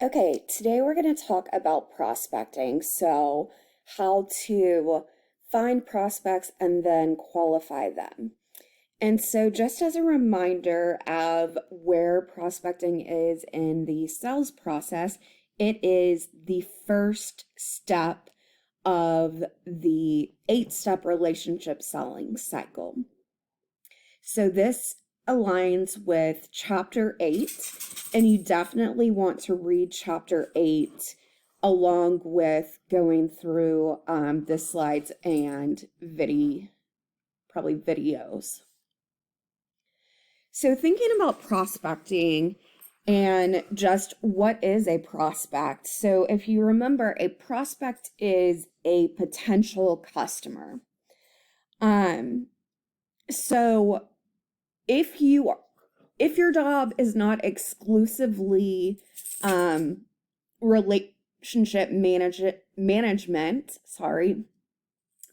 Okay, today we're going to talk about prospecting. So, how to find prospects and then qualify them. And so, just as a reminder of where prospecting is in the sales process, it is the first step of the 8-step relationship selling cycle. So, this aligns with chapter 8, and you definitely want to read chapter 8 along with going through the slides and probably videos. So thinking about prospecting and just what is a prospect. So if you remember, a prospect is a potential customer. So if your job is not exclusively relationship management,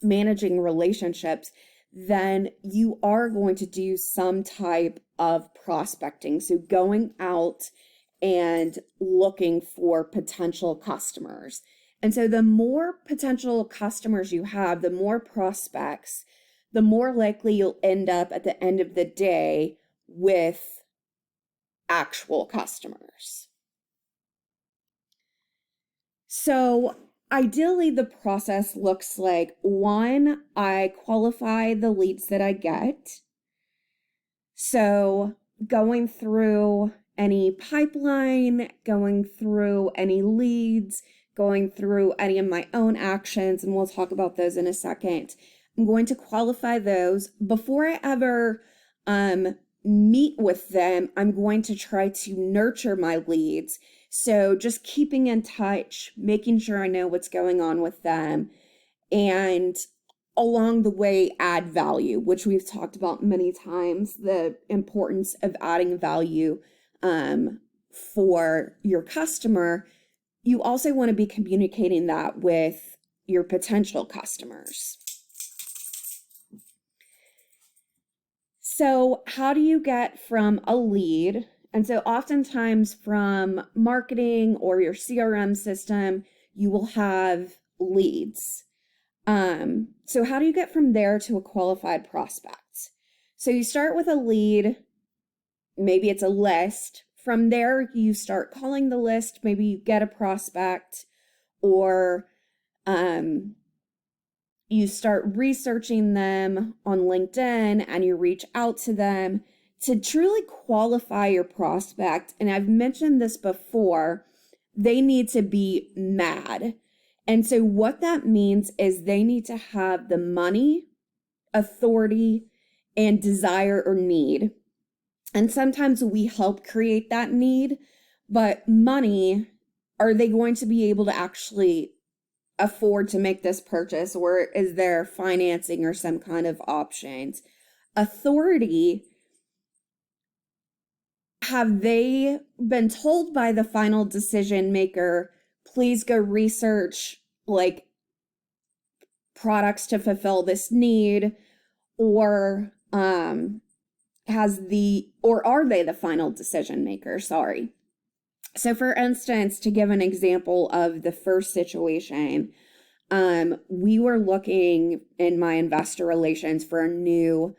managing relationships, then you are going to do some type of prospecting. So going out and looking for potential customers. And so the more potential customers you have, the more prospects, the more likely you'll end up at the end of the day with actual customers. So ideally, the process looks like, one, I qualify the leads that I get. So going through any pipeline, going through any leads, going through any of my own actions, and we'll talk about those in a second. I'm going to qualify those. Before I ever meet with them, I'm going to try to nurture my leads. So just keeping in touch, making sure I know what's going on with them, and along the way add value, which we've talked about many times, the importance of adding value for your customer. You also want to be communicating that with your potential customers. So how do you get from a lead? And so oftentimes from marketing or your CRM system, you will have leads. So how do you get from there to a qualified prospect? So you start with a lead, maybe it's a list. From there, you start calling the list, maybe you get a prospect, or you start researching them on LinkedIn and you reach out to them to truly qualify your prospect. And I've mentioned this before, they need to be mad. And so what that means is they need to have the money, authority, and desire or need. And sometimes we help create that need, but money, are they going to be able to actually afford to make this purchase, or is there financing or some kind of options? Authority, have they been told by the final decision maker, please go research like products to fulfill this need, or are they the final decision maker? Sorry. So for instance, to give an example of the first situation, we were looking in my investor relations for a new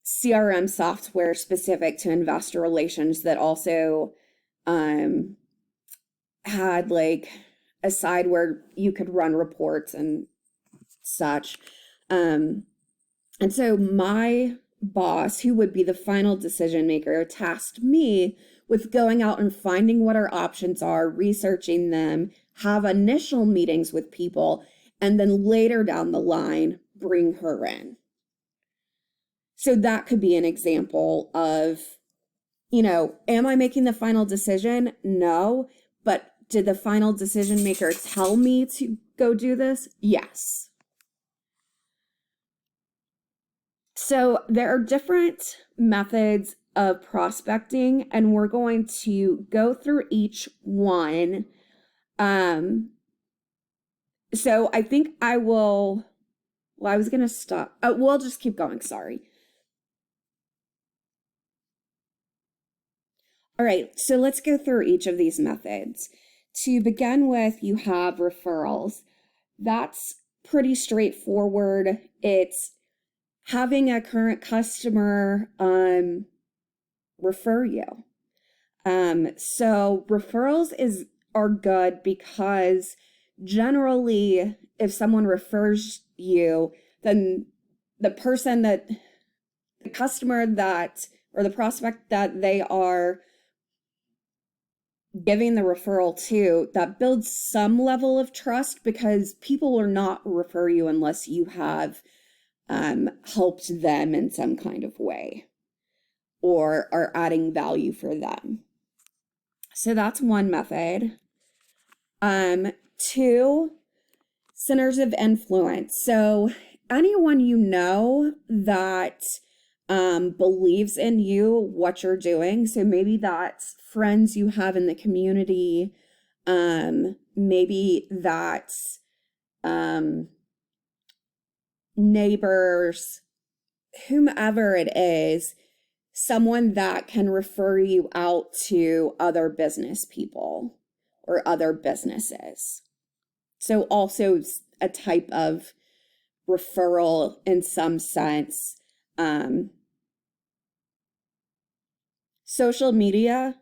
CRM software specific to investor relations that also had like a side where you could run reports and such. And so my boss, who would be the final decision maker, tasked me with going out and finding what our options are, researching them, have initial meetings with people, and then later down the line, bring her in. So that could be an example of, am I making the final decision? No. But did the final decision maker tell me to go do this? Yes. So there are different methods of prospecting, and we're going to go through each one. So I think I was going to stop. We'll just keep going. Sorry. All right, so let's go through each of these methods. To begin with, you have referrals. That's pretty straightforward. It's having a current customer refer you. So referrals are good because generally if someone refers you, then the customer that, or the prospect that they are giving the referral to, that builds some level of trust, because people will not refer you unless you have helped them in some kind of way or are adding value for them. So that's one method. Two, centers of influence. So anyone you know that believes in you, what you're doing. So maybe that's friends you have in the community. Maybe that's neighbors, whomever it is, someone that can refer you out to other business people or other businesses. So also a type of referral in some sense. Social media,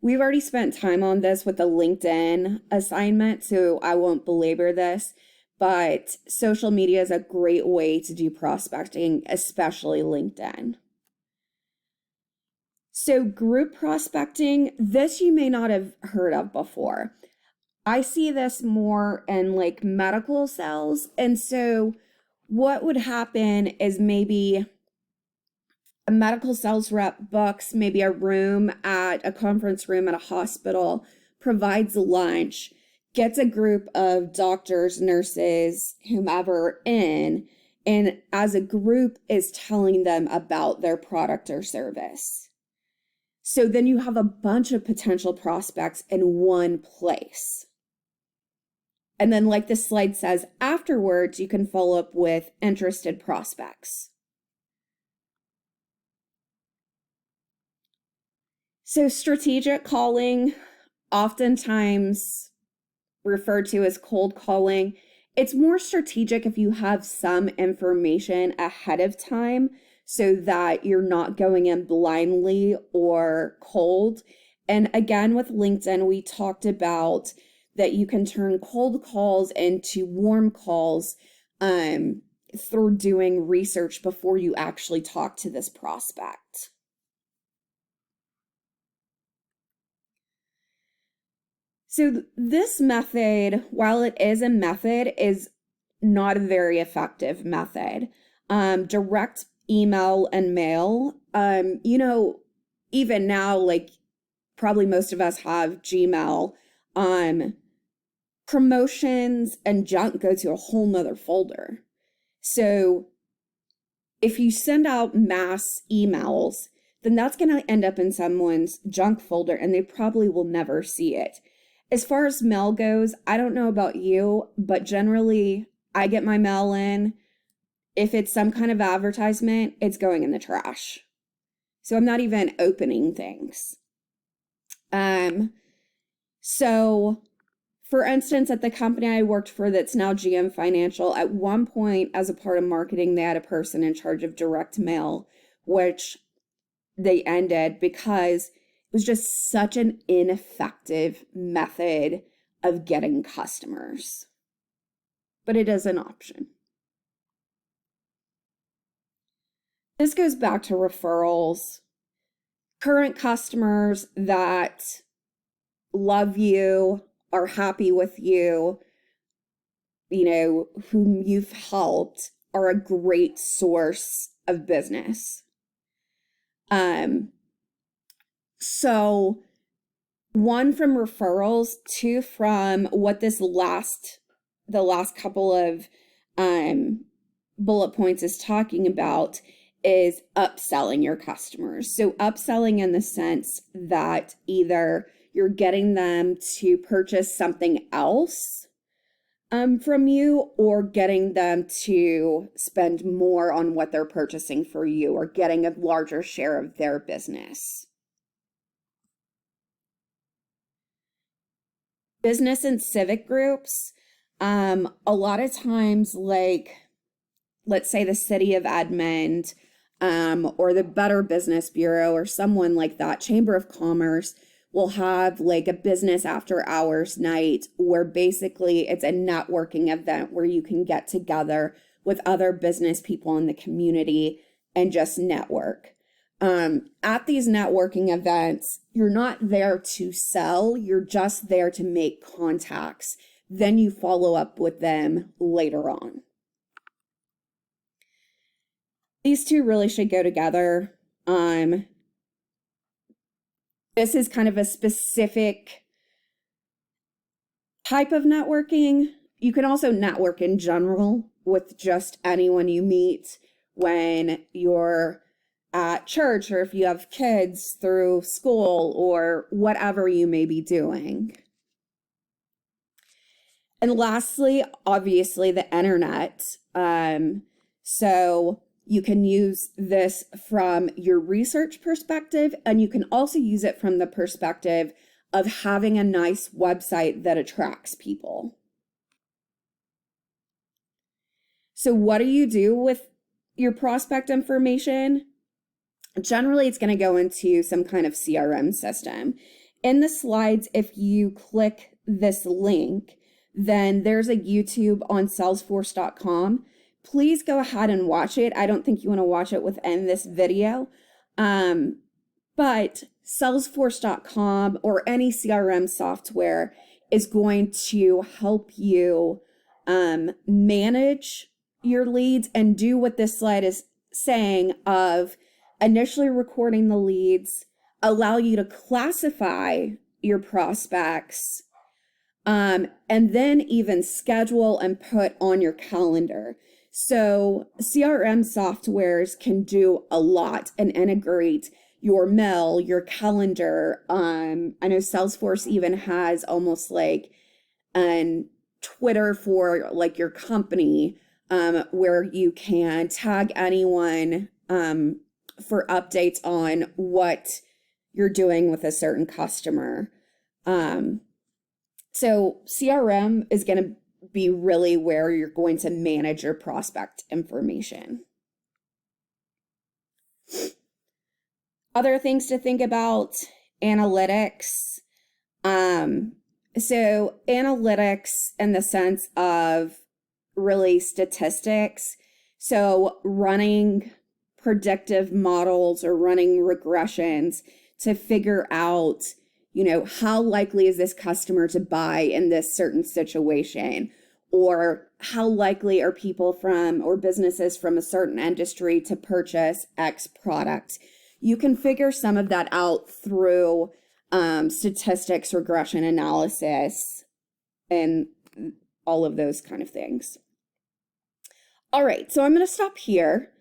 we've already spent time on this with the LinkedIn assignment, so I won't belabor this, but social media is a great way to do prospecting, especially LinkedIn. So group prospecting, this you may not have heard of before. I see this more in like medical sales. And so what would happen is maybe a medical sales rep books maybe a room at a conference room at a hospital, provides lunch, gets a group of doctors, nurses, whomever in, and as a group is telling them about their product or service. So then you have a bunch of potential prospects in one place. And then, like the slide says, afterwards, you can follow up with interested prospects. So strategic calling, oftentimes referred to as cold calling. It's more strategic if you have some information ahead of time so that you're not going in blindly or cold. And again, with LinkedIn, we talked about that you can turn cold calls into warm calls through doing research before you actually talk to this prospect. So this method, while it is a method, is not a very effective method. Direct email and mail, even now, like probably most of us have Gmail, promotions and junk go to a whole nother folder. So if you send out mass emails, then that's going to end up in someone's junk folder and they probably will never see it. As far as mail goes, I don't know about you, but generally I get my mail in. If it's some kind of advertisement, it's going in the trash. So I'm not even opening things. So for instance, at the company I worked for that's now GM Financial, at one point as a part of marketing, they had a person in charge of direct mail, which they ended because it was just such an ineffective method of getting customers. But it is an option. This goes back to referrals. Current customers that love you, are happy with you, whom you've helped, are a great source of business. So one from referrals, two from what the last couple of bullet points is talking about is upselling your customers. So upselling in the sense that either you're getting them to purchase something else from you, or getting them to spend more on what they're purchasing for you, or getting a larger share of their business. business and civic groups, a lot of times, like, let's say the City of Edmond, or the Better Business Bureau or someone like that, Chamber of Commerce, will have like a business after hours night where basically it's a networking event where you can get together with other business people in the community and just network. At these networking events, you're not there to sell, you're just there to make contacts. Then you follow up with them later on. These two really should go together. This is kind of a specific type of networking. You can also network in general with just anyone you meet when you're at church, or if you have kids through school, or whatever you may be doing. And lastly, obviously, the internet. So you can use this from your research perspective, and you can also use it from the perspective of having a nice website that attracts people. So what do you do with your prospect information? Generally, it's going to go into some kind of CRM system. In the slides, if you click this link, then there's a YouTube on Salesforce.com. Please go ahead and watch it. I don't think you want to watch it within this video. But Salesforce.com or any CRM software is going to help you manage your leads and do what this slide is saying of initially recording the leads, allow you to classify your prospects, and then even schedule and put on your calendar. So CRM softwares can do a lot and integrate your mail, your calendar. I know Salesforce even has almost like an Twitter for like your company, where you can tag anyone for updates on what you're doing with a certain customer. So CRM is going to be really where you're going to manage your prospect information. Other things to think about, analytics. So analytics in the sense of really statistics. So running predictive models or running regressions to figure out, how likely is this customer to buy in this certain situation? Or how likely are people from or businesses from a certain industry to purchase X product? You can figure some of that out through statistics, regression analysis, and all of those kind of things. All right, so I'm going to stop here.